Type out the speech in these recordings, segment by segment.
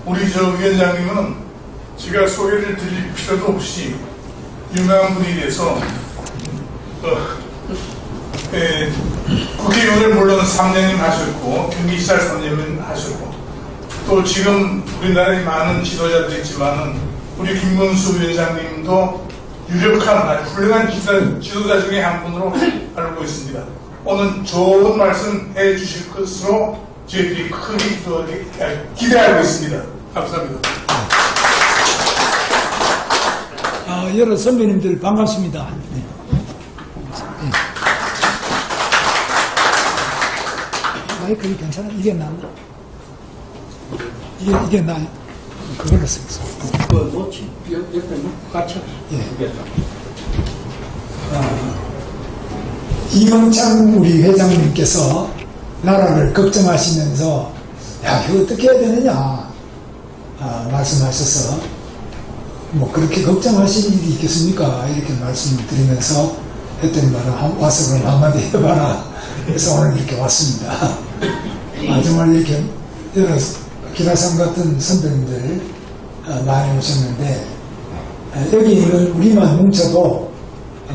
우리 위원장님은 제가 소개를 드릴 필요도 없이 유명한 분이 돼서 국회의원을 물론 3년임 하셨고 경기지사 3년임 하셨고 또 지금 우리나라에 많은 지도자들이 있지만은 우리 김문수 위원장님도 유력한 훌륭한 지도자 중에 한 분으로 알고 있습니다. 오늘 좋은 말씀 해주실 것으로 저희들이 크게 기대하고 있습니다. 감사합니다. 여러 선배님들 반갑습니다. 네. 마이크 괜찮아? 이게 낫나? 이게 나요? 그걸로 쓰겠습니다. 그거 놓지. 옆에 놓고 같이. 예. 이명창 우리 회장님께서 나라를 걱정하시면서 야, 이거 어떻게 해야 되느냐 말씀하셔서 뭐 그렇게 걱정하실 일이 있겠습니까? 이렇게 말씀을 드리면서 했더니 와서 그럼 한마디 해봐라. 그래서 오늘 이렇게 왔습니다. 정말 이렇게 여러 기라상 같은 선배님들 많이 오셨는데 여기 있는 우리만 뭉쳐도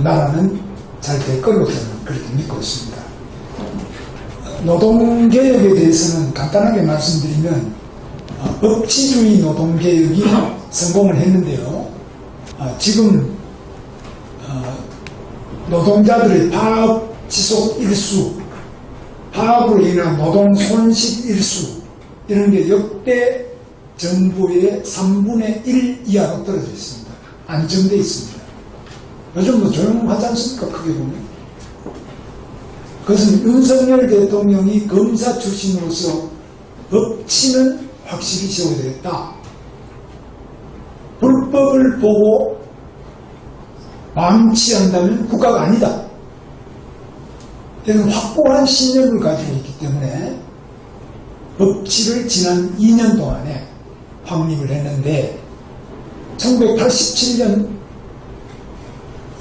나라는 잘 될 걸로 저는 그렇게 믿고 있습니다. 노동개혁에 대해서는 간단하게 말씀드리면 법치주의 노동개혁이 성공을 했는데요. 지금 노동자들의 파업 지속 일수, 파업으로 인한 노동 손실 일수 이런 게 역대 정부의 3분의 1 이하로 떨어져 있습니다. 안정되어 있습니다. 요즘 뭐 조용하지 않습니까? 크게 보면. 그것은 윤석열 대통령이 검사 출신으로서 법치는 확실히 세워야 되겠다. 불법을 보고 방치한다면 국가가 아니다. 이런 확고한 신념을 가지고 있기 때문에 법치를 지난 2년 동안에 확립을 했는데 1987년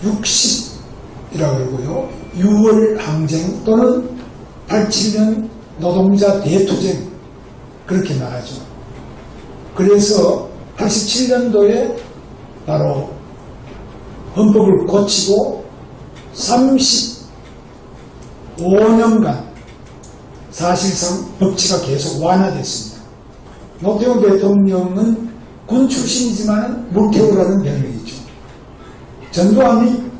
60이라고 그러고요. 6월 항쟁 또는 87년 노동자 대투쟁 그렇게 말하죠. 그래서 87년도에 바로 헌법을 고치고 35년간 사실상 법치가 계속 완화됐습니다. 노태우 대통령은 군 출신이지만 물태우라는 별명이 있죠. 전두환이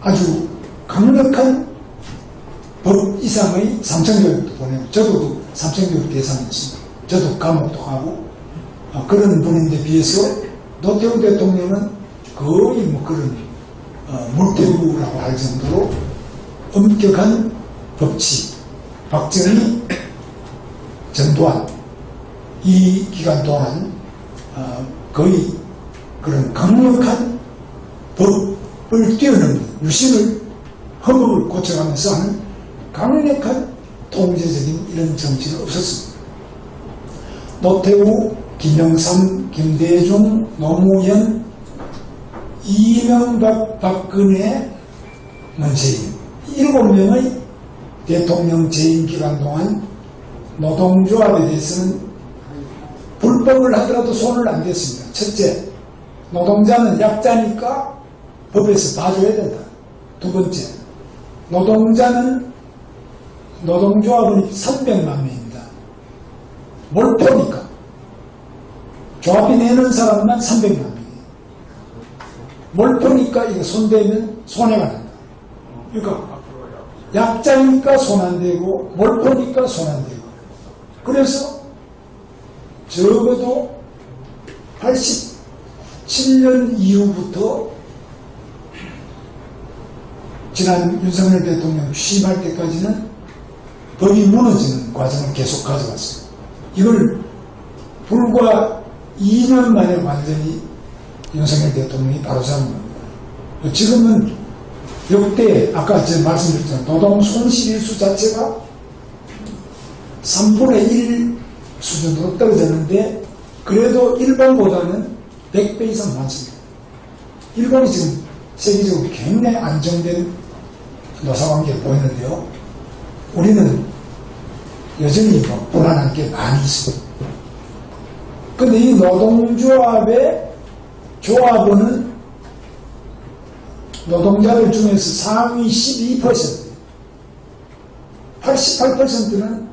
아주 강력한 법 이상의 삼청교육도 보내고 저도 삼청교육 대상이었습니다. 저도 감옥도 가고 그런 분인데 비해서 노태우 대통령은 거의 뭐 그런 물태우라고 할 정도로 엄격한 법치, 박정희, 전두환 이 기간 동안 거의 그런 강력한 법을 뛰어넘는 유신을 헌법을 고쳐가면서 하는 강력한 통제적인 이런 정치는 없었습니다. 노태우, 김영삼, 김대중, 노무현, 이명박, 박근혜, 문재인 7명의 대통령 재임 기간 동안 노동조합에 대해서는 불법을 하더라도 손을 안 댔습니다. 첫째, 노동자는 약자니까 법에서 봐줘야 된다. 두 번째, 노동조합은 300만 명입니다. 몰표니까 조합이 내는 사람만 300만 명이에요. 몰표니까 이거 손대면 손해가 난다. 그러니까 약자니까 손 안 대고 몰표니까 손 안 대고 그래서 적어도 87년 이후부터 지난 윤석열 대통령 취임할 때까지는 법이 무너지는 과정을 계속 가져왔습니다. 이걸 불과 2년 만에 완전히 윤석열 대통령이 바로잡은 겁니다. 지금은 역대 아까 제가 말씀드렸잖아요. 노동 손실일수 자체가 3분의 1 수준으로 떨어졌는데 그래도 일본보다는 100배 이상 많습니다. 일본이 지금 세계적으로 굉장히 안정된 노사관계를 보이는데요. 우리는 여전히 불안한 게 많이 있습니다. 근데 이 노동조합의 조합원은 노동자들 중에서 상위 12%, 88%는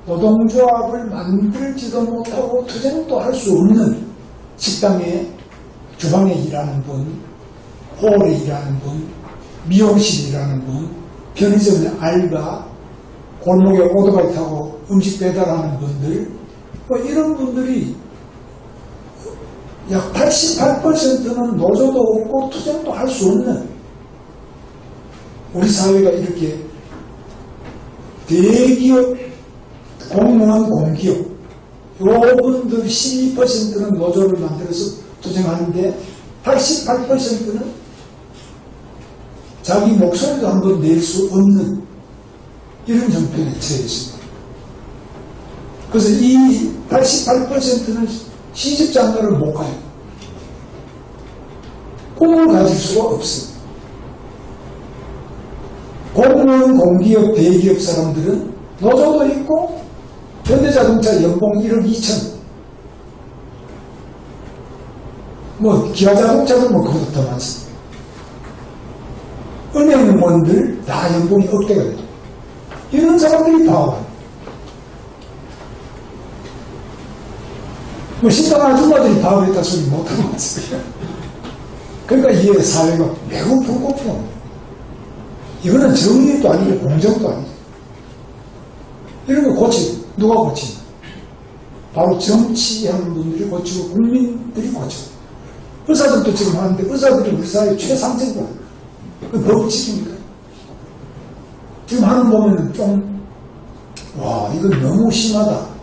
노동조합을 만들지도 못하고 투쟁도 할 수 없는 식당에 주방에 일하는 분, 홀에 일하는 분, 미용실에 일하는 분, 편의점에 알바, 골목에 오토바이 타고 음식 배달하는 분들, 뭐 이런 분들이 약 88%는 노조도 없고 투쟁도 할 수 없는 우리 사회가 이렇게 대기업, 공무원, 공기업 요분들 12%는 노조를 만들어서 투쟁하는데 88%는 자기 목소리도 한번 낼 수 없는 이런 형편에 처해 있습니다. 그래서 이 88%는 시집장가를 못 가요. 꿈을 가질 수가 없어요. 공무원, 공기업, 대기업 사람들은 노조도 있고 현대자동차 연봉 1억 2천, 뭐 기아자동차도 뭐 그것도 더 많습니다. 은행원들 다 연봉이 억대가 돼요. 이런 사람들이 파업합니다. 뭐 식당 아줌마들이 파업했다 소리 못하고 있어요. 그러니까 이 사회가 매우 불공평합니다. 이거는 정의도 아니고 공정도 아니죠. 이런 거 고치고 누가 고치냐? 바로 정치하는 분들이 고치고 국민들이 고치고 의사들도 지금 하는데 의사들이 우리 사회 최상층도 아니에요. 그 법칙입니까? 지금 하는 보면은 좀 와 이건 너무 심하다.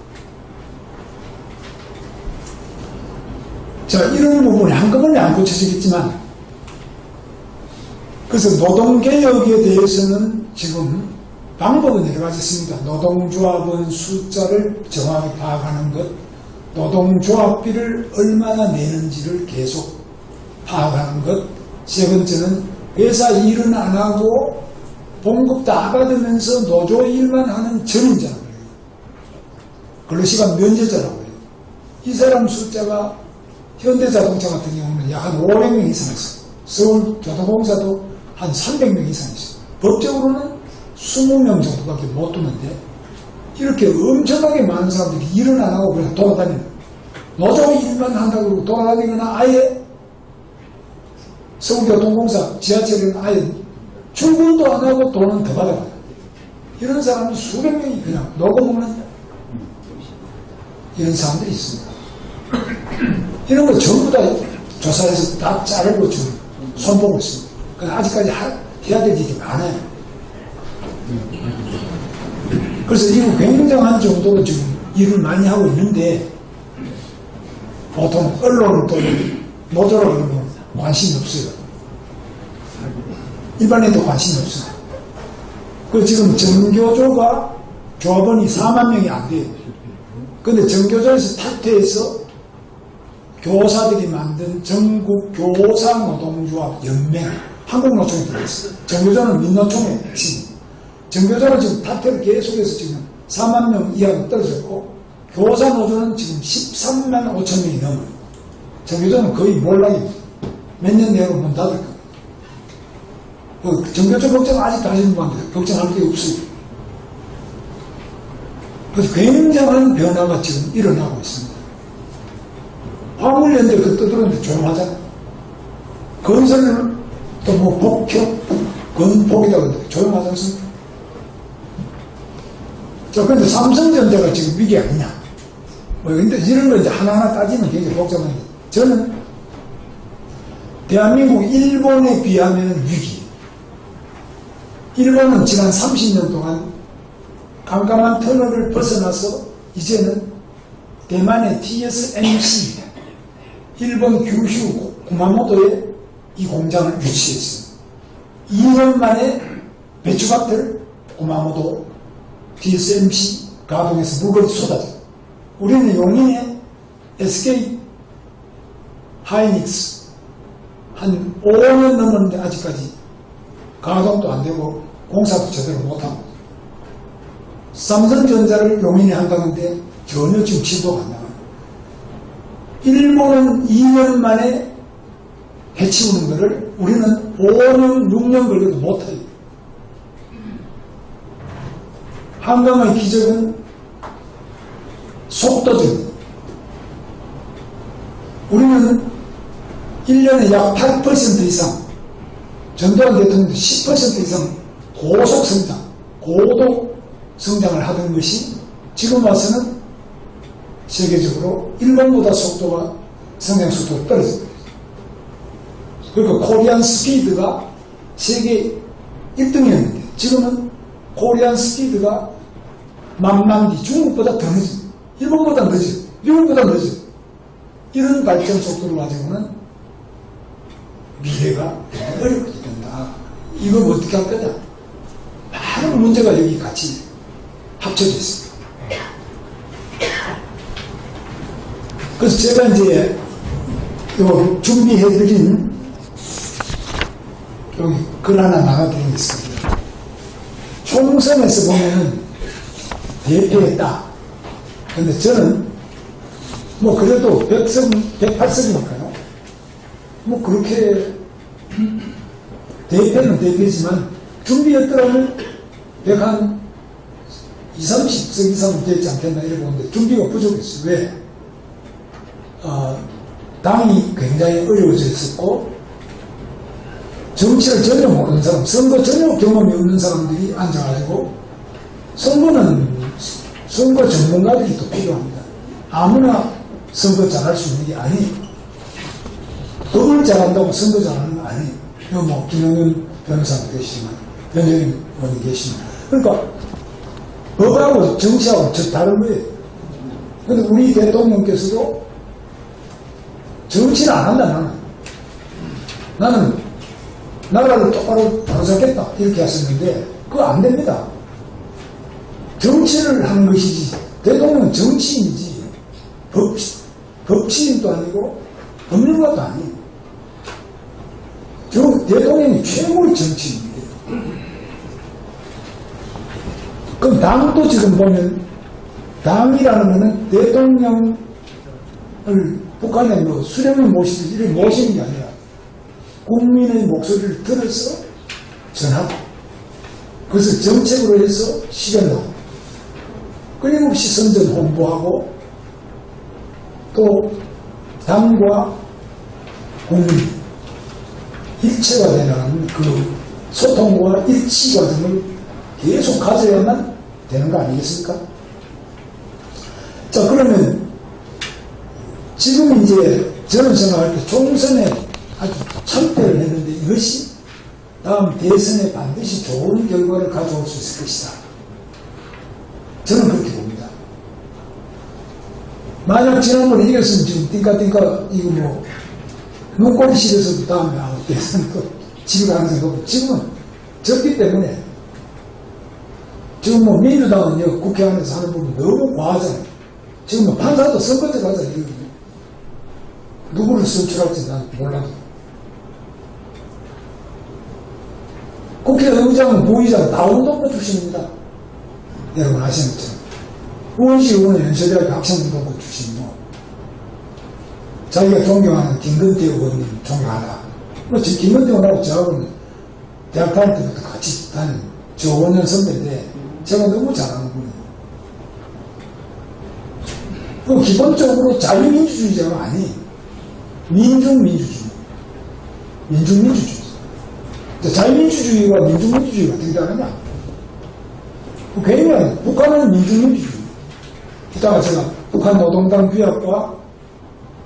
자, 이런 부분이 한꺼번에 안 고쳐지겠지만, 그래서 노동개혁에 대해서는 지금 방법은 여러 가지 있습니다. 노동조합원 숫자를 정확히 파악하는 것, 노동조합비를 얼마나 내는지를 계속 파악하는 것, 세 번째는 회사 일은 안 하고 봉급 다 받으면서 노조 일만 하는 전임자라고 해요. 근로시간 면제자라고 해요. 이 사람 숫자가 현대자동차 같은 경우는 약 한 500명 이상 있어요. 서울교통공사도 한 300명 이상 있어요. 법적으로는 20명 정도밖에 못 두는데 이렇게 엄청나게 많은 사람들이 일은 안 하고 그냥 돌아다니는 거예요. 노조 일만 한다고 돌아다니거나 아예 서울교통공사 지하철에는 아예 출근도 안 하고 돈은 더 받아가요. 이런 사람은 수백 명이 그냥 녹아먹는 이런 사람들이 있습니다. 이런 거 전부 다 조사해서 다 자르고 지금 손보고 있습니다. 그래서 아직까지 해야 될 일이 많아요. 그래서 이거 굉장한 정도로 지금 일을 많이 하고 있는데 보통 언론은 또 노조라 그러면 관심이 없어요. 일반인도 관심이 없어요. 그 지금 정교조가 조합원이 4만 명이 안 돼요. 근데 정교조에서 탈퇴해서 교사들이 만든 전국 교사노동조합 연맹, 한국노총이 들어있어요. 정교조는 민노총의 핵심. 정교조는 지금 탈퇴를 계속해서 지금 4만 명 이하로 떨어졌고, 교사노조는 지금 13만 5천 명이 넘어요. 정교조는 거의 몰락입니다. 몇 년 내로 문 닫을 거예요. 그 정교조 걱정 아직도 하시는 분한테 걱정할 게 없어요. 그래서 굉장한 변화가 지금 일어나고 있습니다. 화물연대 그 떠들었는데 조용하잖아요. 건설은 또 뭐 복협, 건폭이다 그러는데 조용하지 않습니까? 자, 그런데 삼성전자가 지금 위기 아니냐. 뭐, 근데 이런 거 이제 하나하나 따지면 굉장히 복잡한데, 저는 대한민국 일본에 비하면 위기예요. 일본은 지난 30년 동안 깜깜한 터널을 벗어나서 이제는 대만의 TSMC, 일본 규슈 구마모토에 이 공장을 유치했어요. 2년 만에 배추밭을 구마모토 TSMC 가동해서 물건이 쏟아져요. 우리는 용인에 SK 하이닉스 한 5년 넘었는데 아직까지 가동도 안 되고 공사도 제대로 못하고, 삼성전자를 용인에 한다는데 전혀 지금 진도가 안 나와요. 일본은 2년 만에 해치우는 것을 우리는 5년, 6년 걸려도 못해요. 한강의 기적은 속도적입니다. 우리는 1년에 약 8% 이상, 전두환 대통령도 10% 이상 고속 성장, 고도 성장을 하던 것이 지금 와서는 세계적으로 일본보다 속도가, 성장 속도가 떨어집니다. 그러니까 코리안 스피드가 세계 1등이었는데 지금은 코리안 스피드가 만만기, 중국보다 더 늦어, 일본보다 늦어, 미국보다 늦어. 이런 발전 속도를 가지고는 미래가 어렵게 된다. 이걸 어떻게 할 거냐? 많은 문제가 여기 같이 합쳐져 있습니다. 그래서 제가 이제 요 준비해드린 여기 글 하나 나가드리겠습니다. 총선에서 보면은 대패했다. 근데 저는 뭐 그래도 108석이니까요. 뭐 그렇게 대패는 대패지만 준비했더라면 100한 20, 30석 이상은 되지 않겠나 이러고 보는데 준비가 부족했어요. 왜? 당이 굉장히 어려워져 있었고 정치를 전혀 모르는 사람, 선거 전혀 경험이 없는 사람들이 앉아가지고 선거 전문가들이 또 필요합니다. 아무나 선거 잘할 수 있는 게 아니에요. 법을 잘한다고 선거 잘하는 건 아니에요. 이거 뭐 김영현 변호사도 계시지만 변호인 의원이 계시지만 그러니까 법하고 정치하고 저 다른 거예요. 그런데 우리 대통령께서도 정치를 안 한다. 나는 나라를 똑바로 바로잡겠다 이렇게 하셨는데 그거 안 됩니다. 정치를 하는 것이지 대통령은 정치인이지 법치인도 아니고 법률가도 아니에요. 대통령이 최고의 정치인이에요. 그럼 당도 지금 보면 당이라는 것은 대통령을 북한에 뭐 수령을 모시듯이 이렇게 모시는 게 아니라 국민의 목소리를 들어서 전하고 그래서 정책으로 해서 실현하고 끊임없이 선전 홍보하고 또 당과 국민 일체가 되는 그 소통과 일치 과정을 계속 가져야만 되는 거 아니겠습니까? 자, 그러면 지금 이제 저는 생각할 때 총선에 아주 참패를 했는데 이것이 다음 대선에 반드시 좋은 결과를 가져올 수 있을 것이다. 저는 그렇게 봅니다. 만약 지난번에 이겼으면 지금 띵까띵까 이거 뭐 눈꼬리 실에서도 다음에 대선도 집에 가는 생각하고 지금은 졌기 때문에 지금 뭐 민주당은 국회 안에서 하는 부분 너무 과하잖아요. 지금 뭐 판사도 선거제 가자 이러거든요. 누구를 선출할지 난 몰라요. 국회의장은 부의장 다 운동부 출신입니다. 여러분 아시는 것처럼. 우원식 의원은 연세대학교 학생운동부 출신이고 자기가 존경하는 김근태 의원님 존경하나. 뭐 김근태 의원하고 저하고는 대학 다닐 때부터 같이 다닌 저 5년 선배인데 제가 너무 잘하는 분이에요. 그 기본적으로 자유민주주의자가 아니에요. 민중민주주의. 민중민주주의. 자유민주주의와 민중민주주의가 어떻게 다르냐? 괜히 북한은 민중민주주의. 이따가 제가 북한 노동당 규약과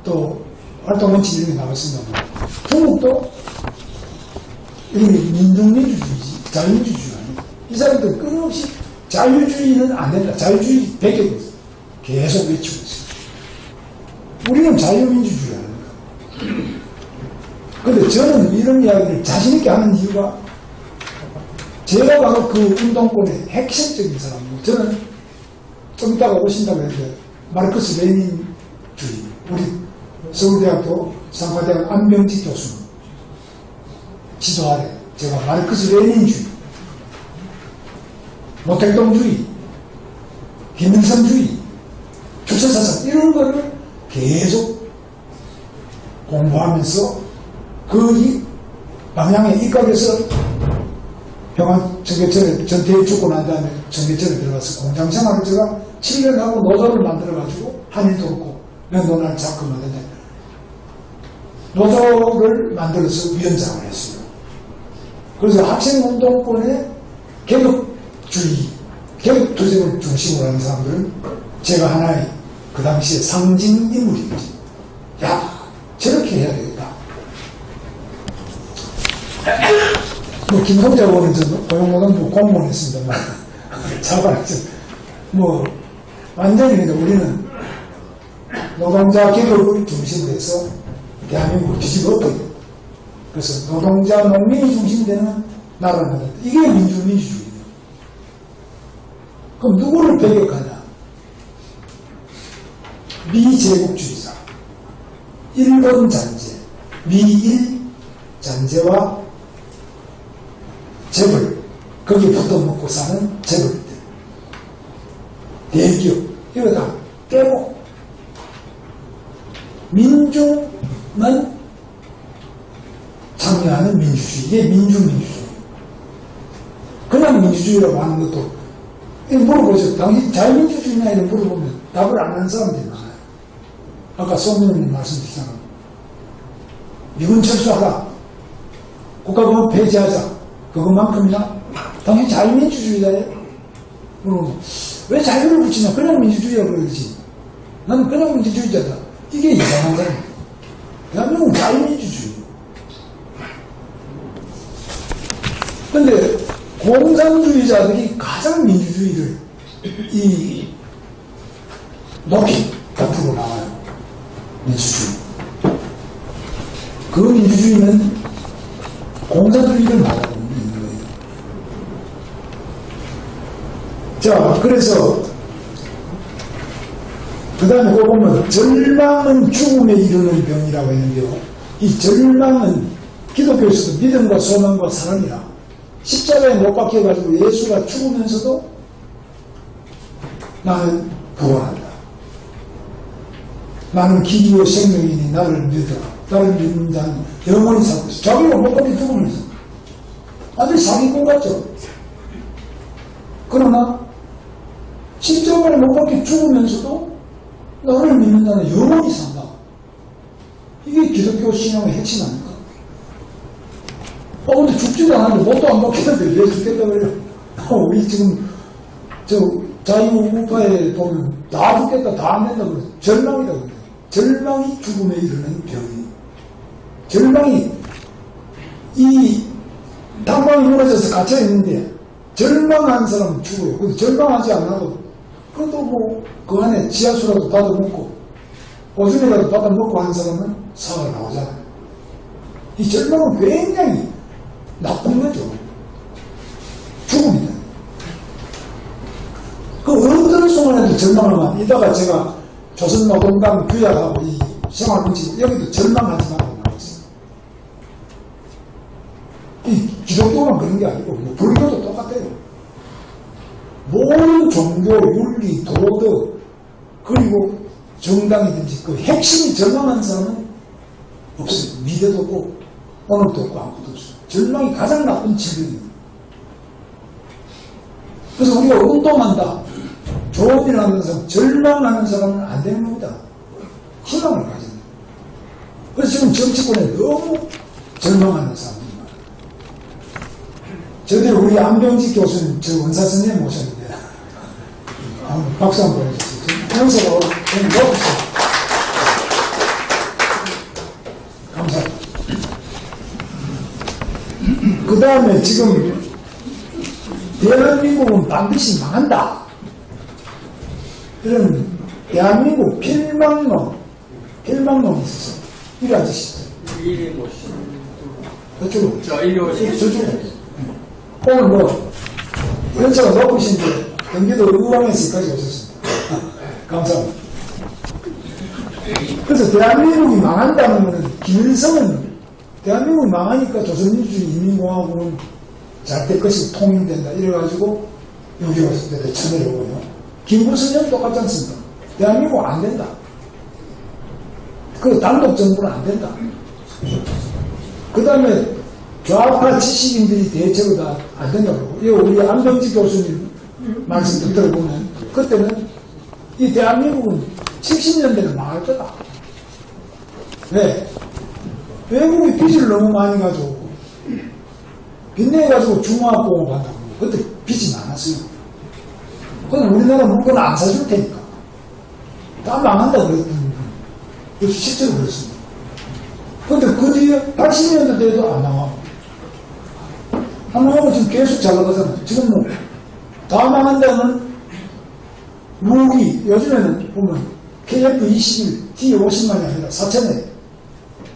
또 활동원칙 이런 게 나왔습니다. 중국도 이런 게 민중민주주의지, 자유민주주의가 아니에요. 이 사람들 끊임없이 자유주의는 안 된다. 자유주의 배격을 계속 외치고 있어요. 우리는 자유민주주의 아닙니까? 근데 저는 이런 이야기를 자신있게 하는 이유가 제가 바로 그 운동권의 핵심적인 사람이고 저는 좀 이따가 오신다고 했는데 마르크스 레닌주의 우리 서울대학교 상가대학 안병지 교수 지도 아래 제가 마르크스 레닌주의 모택동주의 김일성주의 주체사상 이런 거를 계속 공부하면서 그 방향에 입각해서 평안 청계천에 전대에 죽고 난 다음에 청계천에 들어가서 공장 생활을 제가 7년 하고 노조를 만들어가지고 한일 돕고 면도날 잡고 만드는데 노조를 만들어서 위원장을 했어요. 그래서 학생운동권의 개혁주의, 개혁투쟁을 중심으로 하는 사람들은 제가 하나의 그 당시에 상징 인물이었지. 야, 저렇게 해야 되겠다. 뭐, 김성자 의원은 저 고용노동부 공무원 했습니다만, 자발했죠. 뭐, 완전히 그냥 우리는 노동자 개혁을 중심으로 해서 대한민국을 뒤집었거든요. 그래서 노동자, 농민이 중심되는 나라를 만들었다. 이게 민주주의예요. 그럼 누구를 배격하냐? 미제국주의자, 일본 잔재, 미일 잔재와 재벌, 거기에 붙어먹고 사는 재벌들, 대기업, 이거 다 깨고, 민중만 참여하는 민주주의, 이게 민주주의. 그냥 민주주의라고 하는 것도, 이거 물어보죠. 당신 자유민주주의냐 이런 물어보면 답을 안 하는 사람들이 많아요. 아까 송민호님 말씀드렸잖아요. 미군 철수하라. 국가공업 폐지하자. 그것만큼이나 당연히 자유민주주의자예요. 물어보면 왜 자유를 붙이냐. 그냥 민주주의라고 그러지. 나는 그냥 민주주의자다. 이게 이상한 거예요. 대한민국은 자유민주주의. 근데 공산주의자들이 가장 민주주의를 높이 앞으로 나와요. 민주주의. 그 민주주의는 공산주의를 말하고 있는 거예요. 자, 그래서 그 다음에 그거 보면 절망은 죽음에 이르는 병이라고 했는데요. 이 절망은 기독교에서도 믿음과 소망과 사랑이라 십자가에 못 박혀가지고 예수가 죽으면서도 나는 구원한다. 나는 길이요 생명이니 나를 믿어라. 나를 믿는 자는 영원히 살고 있어. 자기가 못 박혀 죽으면서 아주 사기꾼 같죠. 그러나 십자가에 못 박혀 죽으면서도 나를 믿는 자는 영원히 산다. 이게 기독교 신앙의 핵심 아닙니까? 근데 죽지도 않았는데 못도 안 박혔는데 왜 죽겠다 그래요? 우리 지금 자유우파에 보면 다 죽겠다 다 안 된다 그래요. 절망이다 그래요. 절망이 죽음에 이르는 병이. 절망이 이 탕방이 무너져서 갇혀 있는데 절망한 사람은 죽어요. 근데 절망하지 않아도 그래도 뭐 그 안에 지하수라도 받아먹고 오줌이라도 받아먹고 하는 사람은 살아 나오잖아요. 이 절망은 굉장히 나쁜 거죠. 죽음이다. 그 어느 순간에도 절망하면 이따가 제가 조선노동당 규약하고 이 생활금지 여기도 절망하지 말라고 나왔어요. 이 기독교만 그런 게 아니고 뭐 불교도 똑같아요. 모든 종교, 윤리, 도덕 그리고 정당이든지 그 핵심이 절망한 사람은 없어요. 미래도 없고 오늘도 없고 아무것도 없어요. 절망이 가장 나쁜 질병이에요. 그래서 우리가 운동한다. 좋은 일 하면서 절망하는 사람은 안 되는 겁니다. 희망을 가져야 돼요. 그래서 지금 정치권에 너무 절망하는 사람들이 많아요. 저번에 우리 안병지 교수님, 저 원사 선생님 모셨는데, 박수 한번 보내주세요. 평소로 좀 넣어주세요. 감사합니다. 그 다음에 지금 대한민국은 반드시 망한다. 이런 대한민국 필망론이 있어서 이리 앉으시죠. 이리 오시죠. 저쪽으로. 저 이리 오시죠. 저쪽으로. 오늘 뭐 연차가 높으신데 경기도 의왕에서까지 오셨습니다. 감사합니다. 그래서 대한민국이 망한다는 것은 김일성은 대한민국이 망하니까 조선민주주의 인민공화국은 잘 될 것이고 통일된다 이래가지고 여기 왔을 때 쳐내려고요. 김구선은 똑같지 않습니까? 대한민국 안 된다. 그 단독 정부는 안 된다. 그 다음에 좌파 지식인들이 대체로 다 안 된다고. 이거 우리 안병지 교수님 말씀도 들어보면 그때는 이 대한민국은 70년대는 망할 거다. 왜? 외국이 빚을 너무 많이 가져오고 빚내가지고 중화학공업 한다고. 그때 빚이 많았어요. 그럼 우리나라 물건 안 사줄 테니까. 다 망한다고 그랬더니 그래서 실제로 그랬습니다. 근데 그 뒤에 80년대 때도 안 망하고 안 망하고 지금 계속 잘 나가잖아요. 지금 뭐 다 망한다는 무기 요즘에는 보면 KF-21 T-50만이 아니라 4천에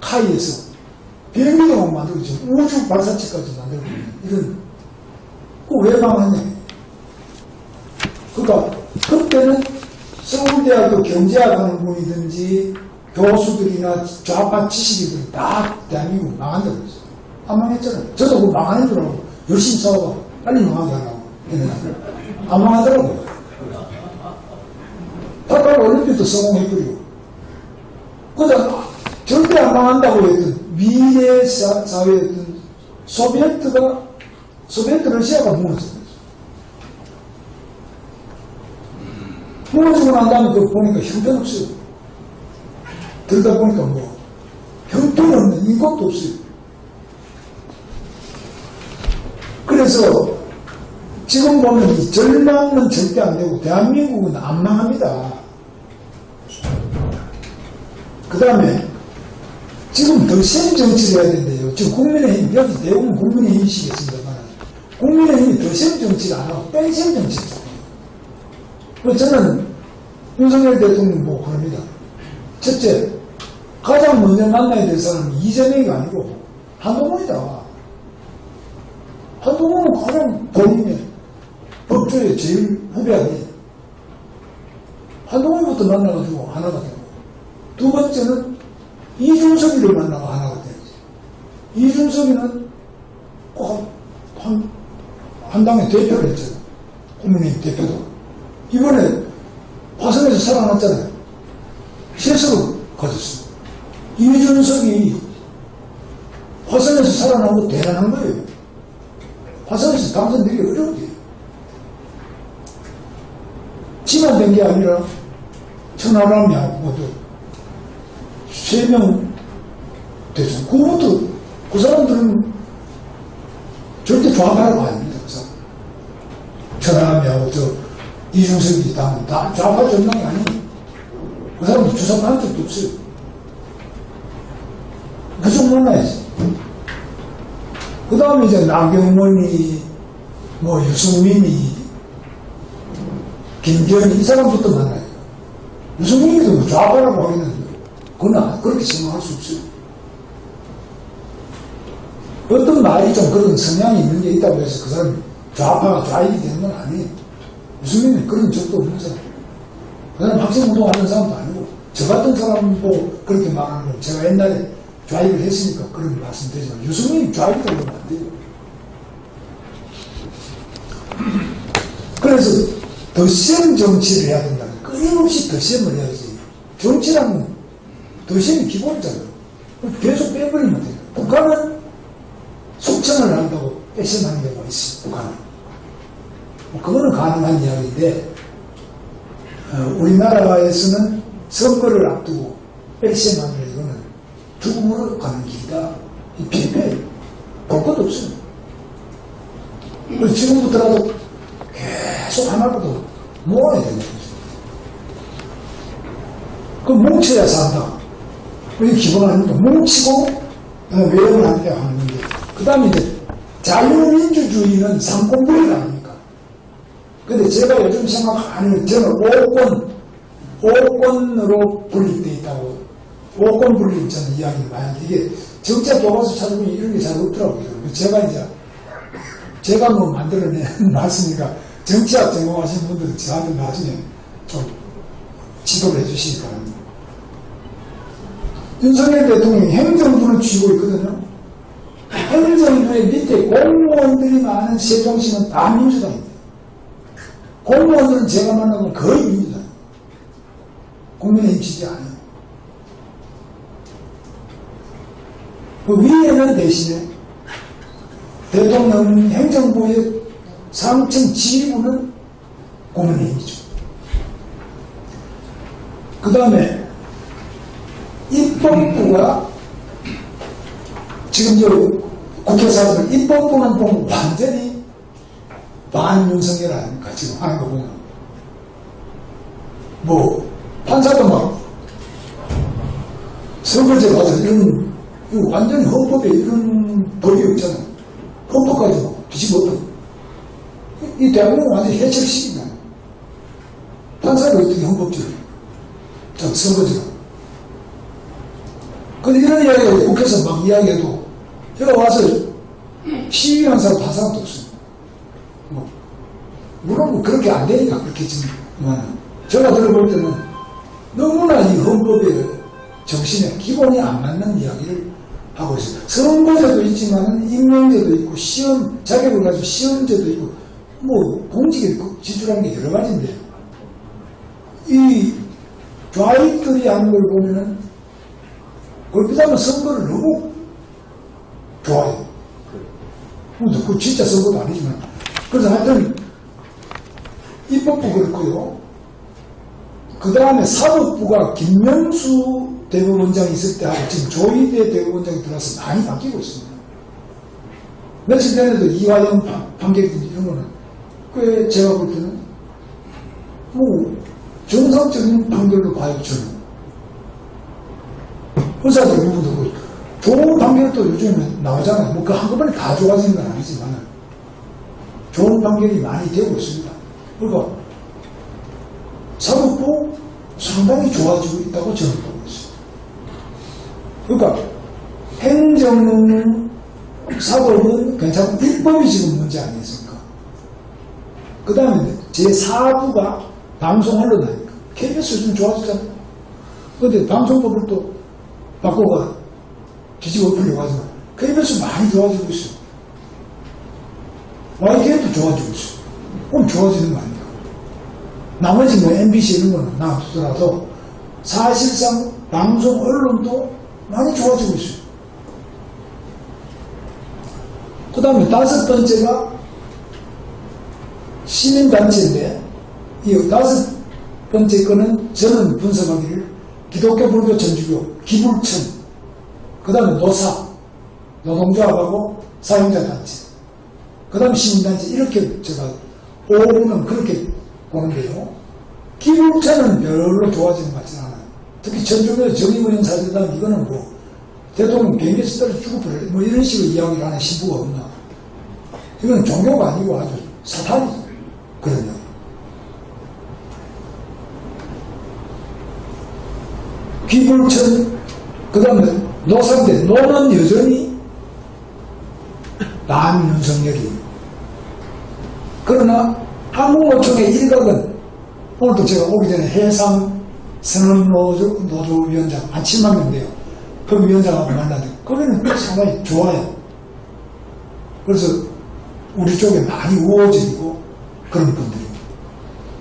카이에서 비행기도 만들고 지금 우주 발사체까지 만들고 있는 이런 왜 망하냐. 그러니까 그때는 서울대학교 경제학하는 분이든지 교수들이나 좌파 지식인들이 다 대한민국 망한다고 그랬어요. 안 망했잖아요. 저도 그 망하는 줄 알고 열심히 싸워가 빨리 망하게 하려고 했는데 안 망하더라고요. 다카르 올림픽도 성공해버리고 그러다 절대 안 망한다고 했던 미래 사회였던 소비에트 러시아가 무너졌어요. 무너지고 난 다음에 그거 보니까 형편없어요. 들다 보니까 뭐 형편없는 인것도 없어요. 그래서 지금 보면 이 절망은 절대 안 되고 대한민국은 안 망합니다. 그 다음에 지금 더 센 정치를 해야 된대요. 지금 국민의힘, 여기 대부분 국민의힘이시겠습니다만 국민의힘이 더 센 정치를 안 하고 뺑센 정치를 해요. 그래서 저는 윤석열 대통령 보고 그럽니다. 첫째, 가장 먼저 만나야 될 사람은 이재명이가 아니고 한동훈이다. 한동훈은 가장 본인의 법조에 제일 후배하니 한동훈부터 만나가지고 하나가 되고 두 번째는 이준석이를 만나고 하나가 되지. 이준석이는 꼭 한 당의 대표를 했잖아요. 국민의힘 대표도. 이번에 화성에서 살아났잖아요. 실수로 가졌어요. 이준석이 화성에서 살아난 거 대단한 거예요. 화성에서 당선되기 어려운데. 지만 된 게 아니라 천하람이하고 모두 3명 되죠. 그것도 그 사람들은 절대 좌파라고 아닙니다. 그 사람. 천하람이하고 저 이준석이 다 좌파 전당이 아니에요. 그 사람도 주사한 적도 없어요. 그쪽 만나야지. 그 다음에 이제 나경원이, 뭐 유승민이, 김기현이 이 사람부터 만나요. 유승민이도 뭐 좌파라고 하기는 그건 그렇게 생각할 수 없어요. 어떤 말이 좀 그런 성향이 있는 게 있다고 해서 그 사람이 좌파가 좌익이 되는 건 아니에요. 유승민은 그런 적도 없는 사람. 그 사람 학생운동하는 사람도 아니고 저 같은 사람 보고 그렇게 말하는 건 제가 옛날에 좌익을 했으니까 그런 말씀드리지만 유승민이 좌익이 되면 안 돼요. 그래서 더 센 정치를 해야 된다. 끊임없이 더 센을 해야지. 정치라는 더 센이 기본이잖아요. 계속 빼버리면 돼요. 북한은 숙청을 한다고 액션하는 경우가 있어요. 북한은. 그거는 가능한 이야기인데 우리나라에서는 선거를 앞두고 액션하는 이거는 죽음으로 가는 길이다. 이 필패 볼 것도 없어요. 지금부터라도 계속 하나라도 모아야 되는 거죠. 그 뭉쳐야 산다. 그게 기본 아닙니까? 뭉치고 외형을 하느냐 하는 건데 그 다음에 이제 자유민주주의는 삼권분립 아닙니까? 근데 제가 요즘 생각하는 저는 오권으로 분립되어 있다고 오권 분립 저는 이야기를 많이 하는데 이게 정치학 교과서 찾아보면 이런 게 잘 없더라고요. 제가 뭐 만들어낸 말씀이니까 정치학 전공하신 분들은 저한테 나중에 좀 지도를 해주시기 바랍니다. 윤석열 대통령이 행정부를 쥐고 있거든요. 행정부의 밑에 공무원들이 많은 세종시는 다 민주당입니다. 공무원들은 제가 만나면 거의 민주당. 국민의힘 지지 아니에요. 그 위에는 대신에 대통령 행정부의 상층 지휘부는 국민의힘이죠. 그 다음에 입법부가 지금 저 국회에서 입법부는 보면 완전히 반윤석열 아닙니까? 지금 하는 거 보면. 뭐, 판사도 막 선거제 가서 이런, 이거 완전히 헌법에 이런 법이 없잖아요. 헌법까지 막 뒤집어엎어. 이 대한민국은 완전히 해체시키다. 판사가 어떻게 헌법적으로. 참, 선거제가. 근데 이런 이야기를 국회에서 막 이야기해도, 여기 와서 시위한 사람 한 사람도 없습니다. 뭐, 물론 뭐 그렇게 안 되니까 그렇겠지만, 제가 들어볼 때는 너무나 이 헌법의 정신에 기본이 안 맞는 이야기를 하고 있어요. 선거제도 있지만, 임명제도 있고, 시험, 자격을 가지고 시험제도 있고, 뭐, 공직에 지출하는 게 여러 가지인데, 이 좌익들이 하는 걸 보면은, 그렇다면 선거를 너무 좋아해요. 그 진짜 선거도 아니지만. 그래서 하여튼, 입법부 그렇고요. 그 다음에 사법부가 김명수 대법원장이 있을 때 하고 지금 조희대 대법원장이 들어와서 많이 바뀌고 있습니다. 며칠 전에도 이화영 판결이든지 이런 거는 꽤 제가 볼 때는 뭐 정상적인 판결로 봐요, 저는. 의사들 누구도 좋은 판결도 요즘에 나오잖아요. 뭐 그 한꺼번에 다 좋아지는 건 아니지만 좋은 판결이 많이 되고 있습니다. 그러니까 사법부 상당히 좋아지고 있다고 저는 보고 있습니다. 그러니까 행정 사법은 괜찮고 입법이 지금 문제 아니겠습니까? 그 다음에 제4부가 방송 언론 아닙니까? KBS 좀 좋아지잖아요. 그런데 방송법을 또 바꿔가 뒤집어 엎으려고 하지만 KBS 많이 좋아지고 있어요. YK도 좋아지고 있어요. 그럼 좋아지는 거 아닙니까? 나머지 뭐 MBC 이런 거는 놔두더라도 사실상 방송 언론도 많이 좋아지고 있어요. 그 다음에 5번째가 시민단체인데 이 5번째 거는 저는 분석하기를 기독교, 불교, 천주교, 기불천, 그 다음에 노사, 노동조합하고 사용자단체, 그 다음에 시민단체 이렇게 제가 5부는 그렇게 보는데요. 기불천은 별로 좋아지는 것 같지는 않아요. 특히 천주교 정의무현 사제단 이거는 뭐 대통령 비행기에서 떨어져 죽어버려 뭐 이런 식으로 이야기를 하는 신부가 없나. 이건 종교가 아니고 아주 사탄이죠. 그러면 기불천, 그 다음에 노사인데 노는 여전히 반윤석열이에요. 그러나 한국노총의 일각은 오늘도 제가 오기 전에 해상 선언노조위원장 한 7만 명인데요. 그 위원장하고 만났는데 거기는 상당히 좋아요. 그래서 우리 쪽에 많이 우호적이고 그런 분들이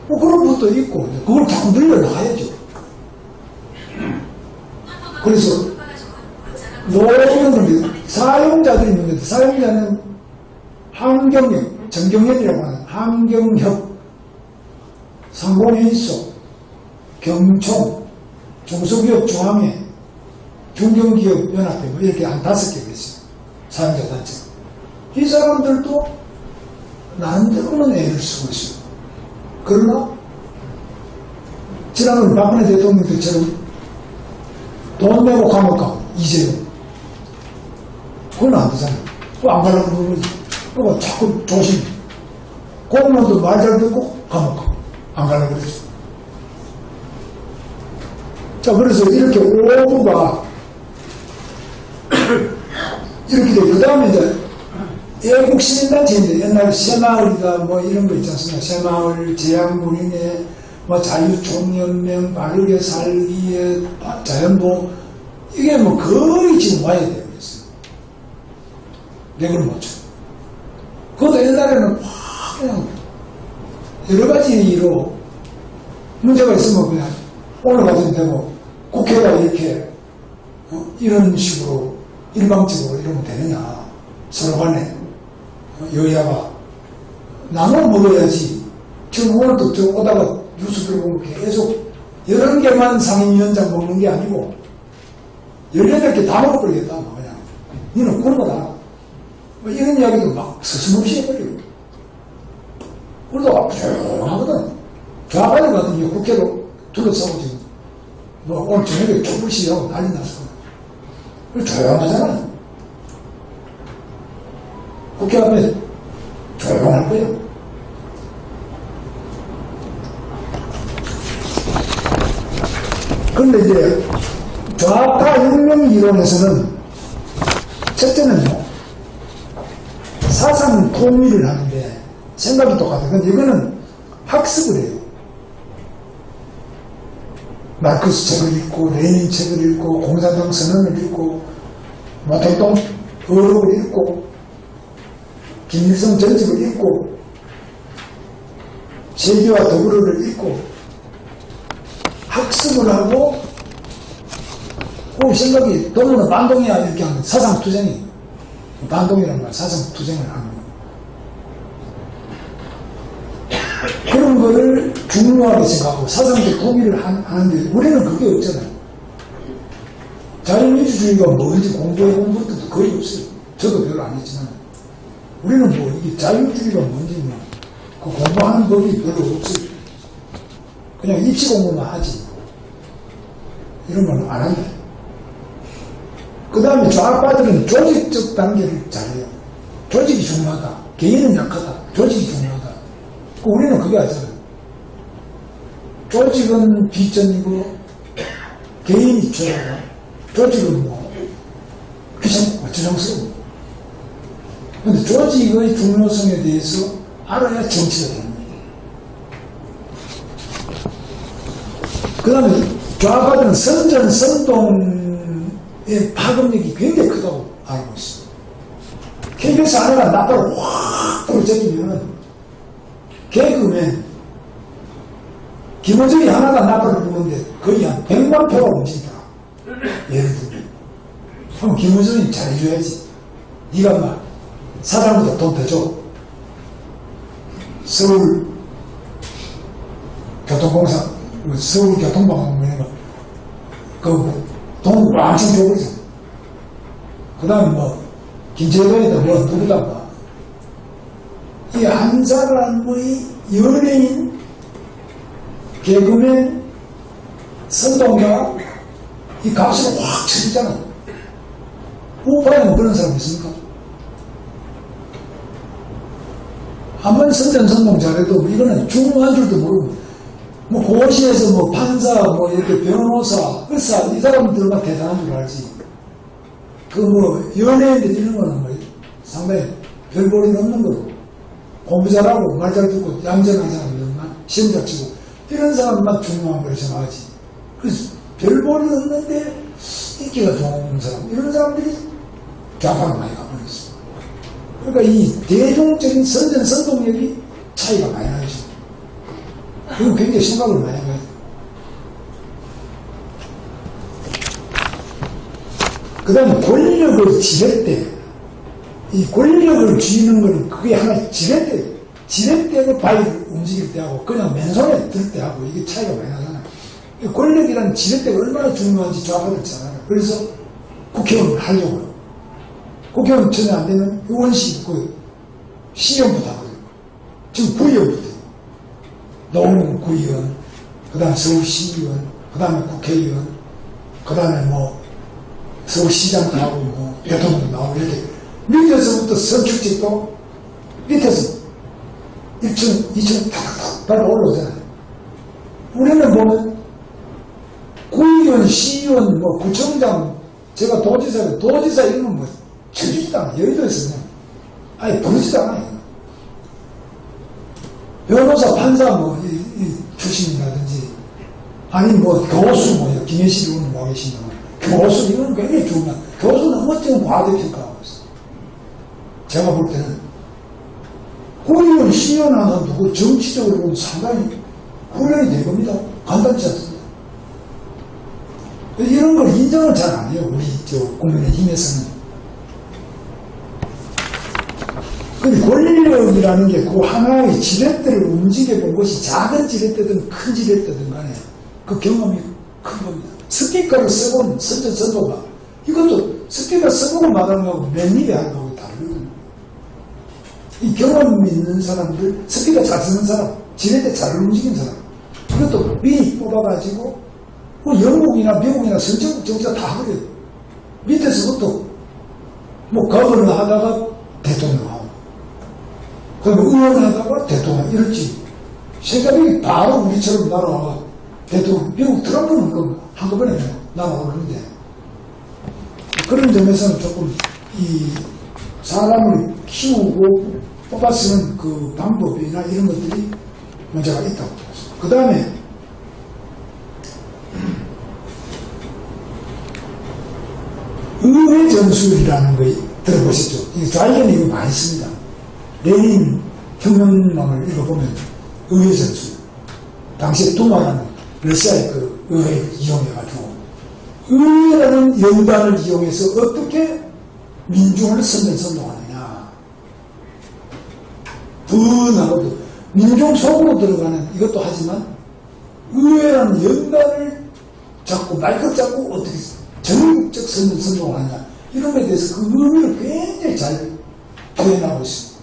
뭐 그런 분도 있고 그걸 자꾸 늘려놔야죠. 그래서 노조는 사용자들이 있는데 사용자는 환경역, 정경협이라고 하는 환경협, 상공회의소, 경총, 중소기업 중앙회, 중견기업 연합회 뭐 이렇게 한 5개가 있어요. 사용자 단체가. 이 사람들도 나름대로는 애를 쓰고 있어요. 그러나 지난번 박근혜 대통령들처럼 돈 내고 감옥 가고 이재용 그건 안 되잖아요. 그거 안 가려고 그러지. 그거 자꾸 조심. 공무원도 말 잘 듣고 감옥 가고 안 가려고 그러지. 자, 그래서 이렇게 오부가 이렇게 돼. 그 다음에 이제 애국시민단체인데 옛날에 새마을이다 뭐 이런 거 있지 않습니까? 새마을, 재향문인회, 뭐 자유총연맹, 바르게 살기에 자연보 이게 뭐 거의 지금 와야 되고 있어요. 맥을 못 쳐. 그것도 옛날에는 확 그냥 여러 가지로 문제가 있으면 그냥 오늘 같은 되고 국회가 이렇게 이런 식으로 일방적으로 이러면 되느냐. 서로 간에 여야가 나눠 먹어야지. 지금 오늘도 저 오다가 뉴스 들어보면 계속 11개만 상임위원장 먹는 게 아니고 18개 다 먹어버리겠다. 그냥 니는 굶어라. 뭐 이런 이야기도 막 서슴없이 해버리고. 우리도 조용하거든. 좌파들 같은 경우 국회로 둘러싸고 지금 뭐 오늘 저녁에 촛불 시위하고 난리 났어. 조용하잖아. 국회 앞에 조용할 거야. 그런데 이제 좌파 혁명 이론에서는 첫째는요, 사상 통일을 하는데 생각이 똑같아요. 근데 이거는 학습을 해요. 마르크스 책을 읽고, 레닌 책을 읽고, 공산당 선언을 읽고, 모택동 어록을 읽고, 김일성 전집을 읽고, 세계와 더불어를 읽고, 학습을 하고, 그 생각이 도문은 반동이야 이렇게 하는 사상투쟁이, 반동이라는 말, 사상투쟁을 하는 거예요. 그런 거를 중요하게 생각하고 사상적 통일을 하는데 우리는 그게 없잖아요. 자유민주주의가 뭔지 공부해본 것도 거의 없어요. 저도 별로 안 했지만 우리는 뭐 이게 자유주의가 뭔지 뭐 그 공부하는 법이 별로 없어요. 그냥 입시 공부만 하지 이런 건 안 한다. 그 다음에 좌파들은 조직적 단계를 잘해요. 조직이 중요하다. 개인은 약하다. 조직이 중요하다. 우리는 그게 아니잖아요. 조직은 비전이고 개인이 최고다. 조직은 뭐 귀찮고 저정스러워. 그런데 조직의 중요성에 대해서 알아야 정치가 되는 거예요. 그 다음에 좌파들은 선전선동의 파급력이 굉장히 크다고 알고 있어요. KBS 하나가 나빠를 확 부러뜨리면은 개그맨 김어준이 하나가 나빠를 부르는데 거의 한 100만 표가 움직이더라. 예를 들면 그럼 김어준이 잘해줘야지. 네가 막 사장보다 돈 더 줘. 서울 교통공사 서울 교통방송 이런 거 돈 왕창 줘버리잖아. 그 다음에 뭐 김재동이다 뭐 누구다 뭐 이 한 사람의 연예인, 개그맨, 선동가 이 값을 확 쳐주잖아. 우파에는 그런 사람 있습니까? 한번 선전선동 잘해도 이거는 중요한 줄도 모르고 뭐 고시에서 뭐 판사 뭐 이렇게 변호사 의사 이 사람들만 대단한 줄 알지. 그 뭐 연예인들 이런 거는 뭐 상당히 별 볼일 없는 거고 공부 잘하고 말 잘 듣고 얌전한 사람들만 시험 잘 치고 이런 사람만 중요한 걸 생각하지. 그래서 별 볼일 없는데 인기가 좋은 사람 이런 사람들이 좌파로 많이 가버렸어. 그러니까 이 대중적인 선전선동력이 차이가 많이 나죠. 그건 굉장히 생각을 많이 해야 돼요. 그 다음에 권력을 지낼 때, 이 권력을 쥐는 건 그게 하나 지렛대, 지렛대가 바위를 움직일 때하고 그냥 맨손에 들 때하고 이게 차이가 많이 나잖아요. 이 권력이라는 지렛대가 얼마나 중요한지 좌파들 잘 알아요. 그래서 국회의원을 하려고요. 국회의원 전혀 안 되면 의원실 그 시험부터 하거든요. 지금 구의원부터 해요. 노무현 구의원, 그 다음에 서울시의원, 그 다음에 국회의원, 그 다음에 뭐 서울시장도 하고 뭐 대통령도 나오고 이렇게 밑에서부터 선출직도 밑에서 1층, 2층 탁탁탁 밟아 올라오잖아요. 우리는 보면 구의원, 시의원, 뭐 구청장, 제가 도지사 이런 건 뭐 쳐주지도 않아요. 여의도에서 그냥 아예 부르지도 않아요. 변호사, 판사 뭐 이 출신이라든지 아니 뭐 교수 뭐 김혜실 의원 뭐 계신다면 교수 이건 굉장히 중요한 교수는 멋진 과대평가하고 있어요. 제가 볼 때는 구의원, 시의원 하는 누구 정치적으로 보면 상당히 훈련이 된 겁니다. 간단치 않습니다. 이런 걸 인정을 잘 안 해요. 우리 저 국민의힘에서는. 근데 권력이라는 게 그 하나의 지렛대를 움직여본 것이 작은 지렛대든 큰 지렛대든 간에 그 경험이 큰 겁니다. 스피커를 써본 선전선도가 이것도 스피커 써보고 말하는 거하고 맨입에 하는 거하고 다르거든요. 이 경험 있는 사람들, 스피커 잘 쓰는 사람, 지렛대 잘 움직이는 사람, 이것도 미리 뽑아가지고 뭐 영국이나 미국이나 선진국 정치가 다 그래요. 밑에서부터 뭐 거버너 하다가 대통령 하고 그다음에 의원 하다가 대통령 이렇지. 세계적이 바로 우리처럼 날아와 대통령 미국 트럼프는 한꺼번에 날아오는데 그런 점에서는 조금 이 사람을 키우고 뽑아 쓰는 그 방법이나 이런 것들이 문제가 있다고 봤습니다. 그 다음에 의회 전술이라는 거 들어보셨죠? 이 좌익에는 이거 많이 씁니다. 레닌 혁명론을 읽어보면 의회 전술. 당시에 두마라는 러시아의 그 의회를 이용해가지고 의회라는 연단을 이용해서 어떻게 민중을 선전선동하느냐. 분하고도 민중 속으로 들어가는 이것도 하지만 의회라는 연단을 잡고 말끝 잡고 어떻게 전국적 선전선동을 하냐. 이런 것에 대해서 그 의미를 굉장히 잘 표현하고 있습니다.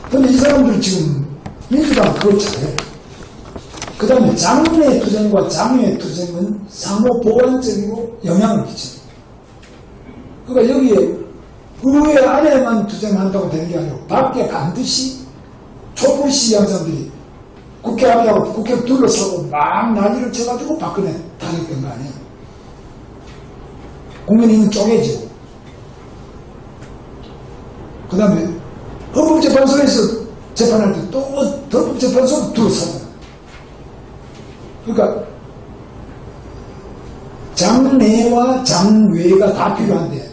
그런데 이 사람들 지금 민주당 그걸 잘해요. 그 다음에 장외 투쟁과 장외 투쟁은 상호 보완적이고 영향을 끼쳐요. 그러니까 여기에 의회 안에만 투쟁한다고 되는 게 아니고 밖에 반드시 촛불 시위한 사람들이 국회 앞에 하고 국회 둘러서고 막 난리를 쳐가지고 박근혜 탄핵된 거 아니에요. 국민의힘은 쪼개지고 그 다음에 헌법재판소에서 재판할 때 또 헌법재판소 둘러서고 그러니까 장내와 장외가 다 필요한데